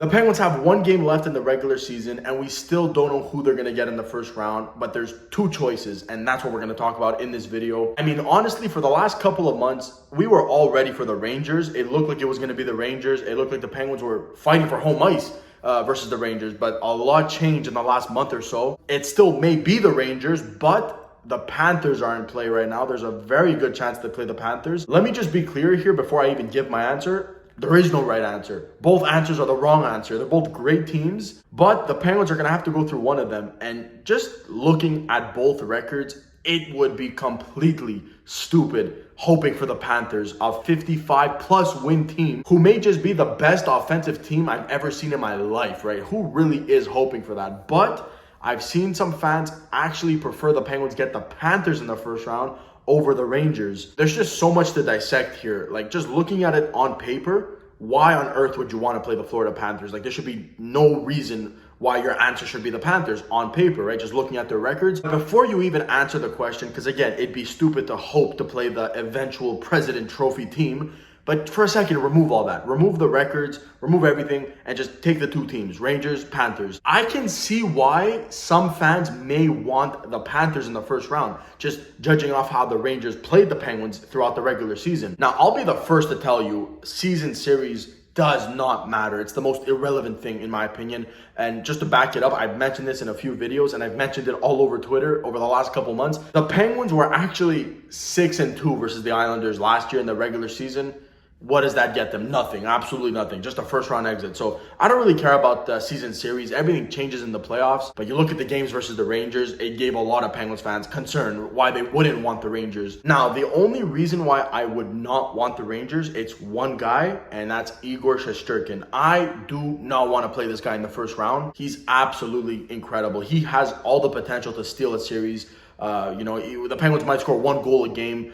The Penguins have one game left in the regular season, and we still don't know who they're going to get in the first round, but there's two choices, and that's what we're going to talk about in this video. I mean, honestly, for the last couple of months, we were all ready for the Rangers. It looked like it was going to be the Rangers. It looked like the Penguins were fighting for home ice versus the Rangers, but a lot changed in the last month or so. It still may be the Rangers, but the Panthers are in play right now. There's a very good chance they play the Panthers. Let me just be clear here before I even give my answer. There is no right answer. Both answers are the wrong answer. They're both great teams, but the Penguins are going to have to go through one of them. And just looking at both records, it would be completely stupid hoping for the Panthers, a 55-plus win team who may just be the best offensive team I've ever seen in my life, right? Who really is hoping for that? But I've seen some fans actually prefer the Penguins get the Panthers in the first round over the Rangers. There's just so much to dissect here. Like, just looking at it on paper, why on earth would you want to play the Florida Panthers? Like, there should be no reason why your answer should be the Panthers on paper, right? Just looking at their records. Before you even answer the question, because again, it'd be stupid to hope to play the eventual President Trophy team. But for a second, remove all that. Remove the records, remove everything, and just take the two teams, Rangers, Panthers. I can see why some fans may want the Panthers in the first round, just judging off how the Rangers played the Penguins throughout the regular season. Now, I'll be the first to tell you, season series does not matter. It's the most irrelevant thing, in my opinion. And just to back it up, I've mentioned this in a few videos, and I've mentioned it all over Twitter over the last couple months. The Penguins were actually 6-2 versus the Islanders last year in the regular season. What does that get them? Nothing. Absolutely nothing. Just a first-round exit. So I don't really care about the season series. Everything changes in the playoffs. But you look at the games versus the Rangers, it gave a lot of Penguins fans concern why they wouldn't want the Rangers. Now, the only reason why I would not want the Rangers, it's one guy, and that's Igor Shesterkin. I do not want to play this guy in the first round. He's absolutely incredible. He has all the potential to steal a series. The Penguins might score one goal a game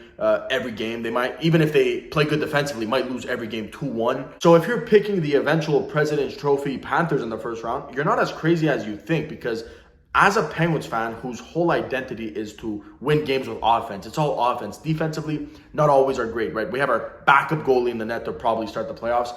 every game. They might, even if they play good defensively, might lose every game 2-1. So if you're picking the eventual President's Trophy Panthers in the first round, you're not as crazy as you think, because as a Penguins fan whose whole identity is to win games with offense, it's all offense. Defensively, not always are great, right? We have our backup goalie in the net to probably start the playoffs.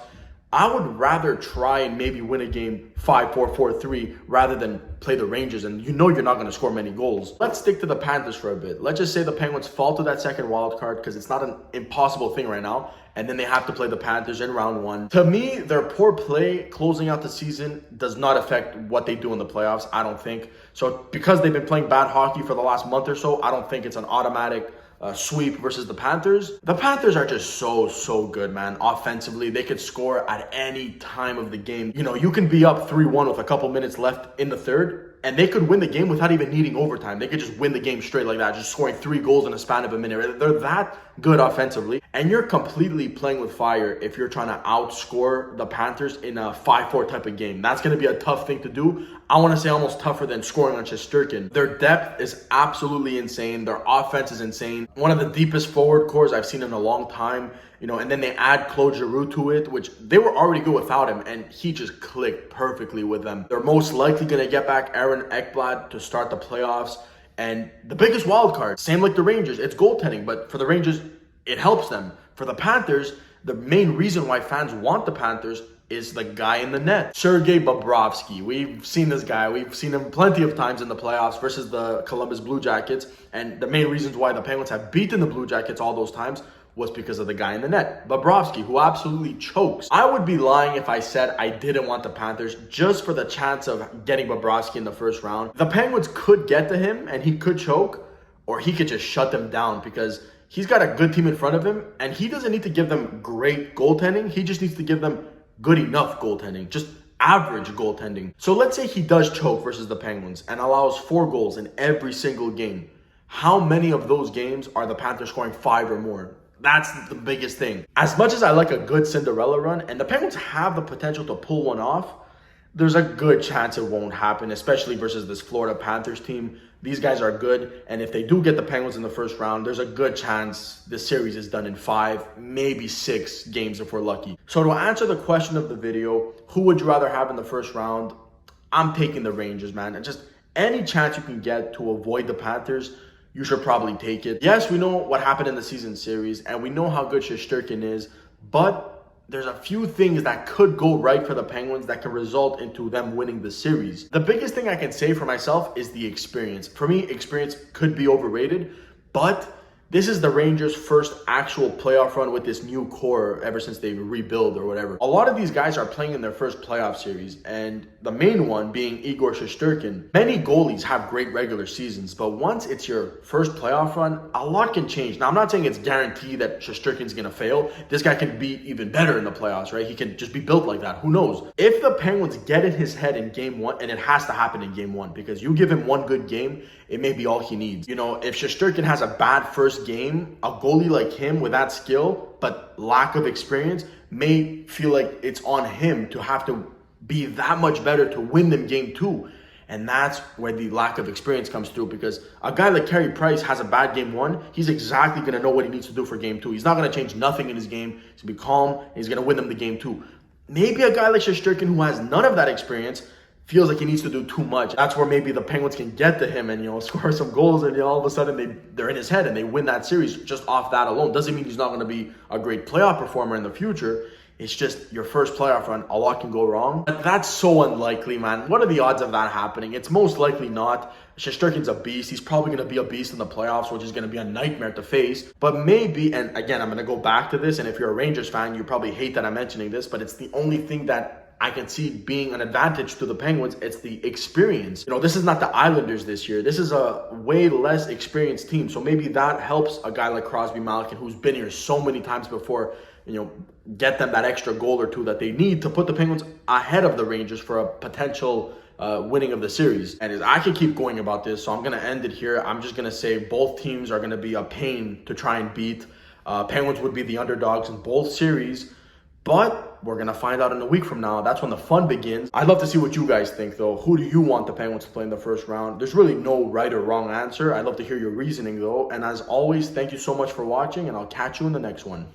I would rather try and maybe win a game 5-4, 4-3 rather than play the Rangers, and you know you're not going to score many goals. Let's stick to the Panthers for a bit. Let's just say the Penguins fall to that second wild card, because it's not an impossible thing right now, and then they have to play the Panthers in round one. To me, their poor play closing out the season does not affect what they do in the playoffs, I don't think. So because they've been playing bad hockey for the last month or so, I don't think it's an automatic sweep versus the Panthers. The Panthers are just so good, man. Offensively, they could score at any time of the game. You know, you can be up 3-1 with a couple minutes left in the third, and they could win the game without even needing overtime. They could just win the game straight like that, just scoring 3 goals in a span of a minute. They're that good offensively, and you're completely playing with fire if you're trying to outscore the Panthers in a 5-4 type of game. That's going to be a tough thing to do. I want to say almost tougher than scoring on Shesterkin. Their depth is absolutely insane. Their offense is insane. One of the deepest forward cores I've seen in a long time. And then they add Claude Giroux to it, which they were already good without him, and he just clicked perfectly with them. They're most likely going to get back Aaron Ekblad to start the playoffs. And the biggest wild card, same like the Rangers, it's goaltending, but for the Rangers, it helps them. For the Panthers, the main reason why fans want the Panthers is the guy in the net, Sergei Bobrovsky. We've seen this guy. We've seen him plenty of times in the playoffs versus the Columbus Blue Jackets. And the main reasons why the Penguins have beaten the Blue Jackets all those times was because of the guy in the net, Bobrovsky, who absolutely chokes. I would be lying if I said I didn't want the Panthers just for the chance of getting Bobrovsky in the first round. The Penguins could get to him and he could choke, or he could just shut them down, because he's got a good team in front of him, and he doesn't need to give them great goaltending. He just needs to give them good enough goaltending, just average goaltending. So let's say he does choke versus the Penguins and allows 4 goals in every single game. How many of those games are the Panthers scoring 5 or more? That's the biggest thing. As much as I like a good Cinderella run, and the Penguins have the potential to pull one off, there's a good chance it won't happen, especially versus this Florida Panthers team. These guys are good, and if they do get the Penguins in the first round, there's a good chance the series is done in 5, maybe 6 games if we're lucky. So to answer the question of the video, who would you rather have in the first round? I'm taking the Rangers, man. And just any chance you can get to avoid the Panthers, you should probably take it. Yes, we know what happened in the season series, and we know how good Shesterkin is, but there's a few things that could go right for the Penguins that can result into them winning the series. The biggest thing I can say for myself is the experience. For me, experience could be overrated, but this is the Rangers' first actual playoff run with this new core ever since they rebuild or whatever. A lot of these guys are playing in their first playoff series, and the main one being Igor Shesterkin. Many goalies have great regular seasons, but once it's your first playoff run, a lot can change. Now, I'm not saying it's guaranteed that Shesterkin's gonna fail. This guy can be even better in the playoffs, right? He can just be built like that. Who knows? If the Penguins get in his head in game one, and it has to happen in game one, because you give him one good game, it may be all he needs. You know, if Shesterkin has a bad first game, a goalie like him with that skill but lack of experience may feel like it's on him to have to be that much better to win them game two. And that's where the lack of experience comes through, because a guy like Carey Price has a bad game one, he's exactly going to know what he needs to do for game two. He's not going to change nothing in his game. He's going to be calm, and he's going to win them the game two. Maybe a guy like Shesterkin, who has none of that experience, feels like he needs to do too much. That's where maybe the Penguins can get to him and, score some goals, and all of a sudden they're in his head and they win that series just off that alone. Doesn't mean he's not going to be a great playoff performer in the future. It's just your first playoff run, a lot can go wrong. But that's so unlikely, man. What are the odds of that happening? It's most likely not. Shesterkin's a beast. He's probably going to be a beast in the playoffs, which is going to be a nightmare to face. But maybe, and again, I'm going to go back to this, and if you're a Rangers fan, you probably hate that I'm mentioning this, but it's the only thing that I can see being an advantage to the Penguins. It's the experience. This is not the Islanders this year. This is a way less experienced team. So maybe that helps a guy like Crosby Malkin, who's been here so many times before, get them that extra goal or two that they need to put the Penguins ahead of the Rangers for a potential winning of the series. And I can keep going about this, so I'm going to end it here. I'm just going to say both teams are going to be a pain to try and beat. Penguins would be the underdogs in both series. But we're going to find out in a week from now. That's when the fun begins. I'd love to see what you guys think, though. Who do you want the Penguins to play in the first round? There's really no right or wrong answer. I'd love to hear your reasoning, though. And as always, thank you so much for watching, and I'll catch you in the next one.